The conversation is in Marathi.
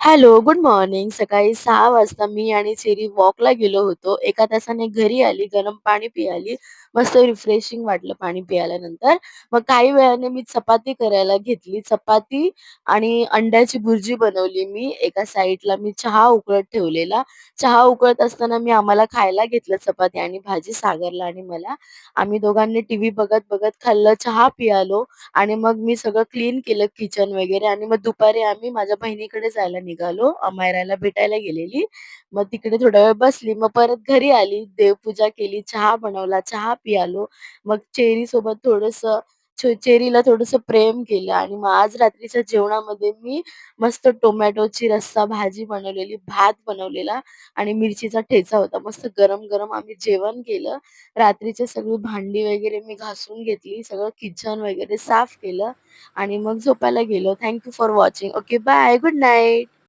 Hello, good morning. सकाळी 6 वाजता मी आणि चेरी वॉकला गेलो होतो. एका तासाने घरी आली, गरम पाणी पियाली. मस्त रिफ्रेशिंग वाटलं पाणी पिल्यानंतर. मग काही वेळाने मी चपाती करायला घेतली. चपाती आणि अंड्याची भुर्जी बनवली मी. एका साइडला मी चहा उकळत ठेवलेला. चहा उकळत असताना मी आम्हाला खायला घेतलं चपाती आणि भाजी सागरला आणि मला. आम्ही दोघांनी टीव्ही बघत-बघत खाल्लं, चहा पियालो आणि मग मी सगळं क्लीन केलं किचन वगैरे आणि मग दुपारी आम्ही माझ्या बहिणीकडे जायला निघालो. अमायराला भेटायला गेलेली. मग तिकडे थोडा वेळ बसली. मग परत घरी आली, देवपूजा केली, चहा बनवला, चहा पियालो. मग चेरीसोबत थोडंसं चेरीला थोडंसं प्रेम केलं आणि मग आज रात्रीच्या जेवणामध्ये मी मस्त टोमॅटोची रस्सा भाजी बनवलेली, भात बनवलेला आणि मिरचीचा ठेचा होता. मस्त गरम-गरम आम्ही जेवण केलं. रात्रीची सगळी भांडी वगैरे मी घासून घेतली. सगळं किचन वगैरे साफ केलं आणि मग झोपायला गेलो. Thank you for watching. Okay, bye. Good night.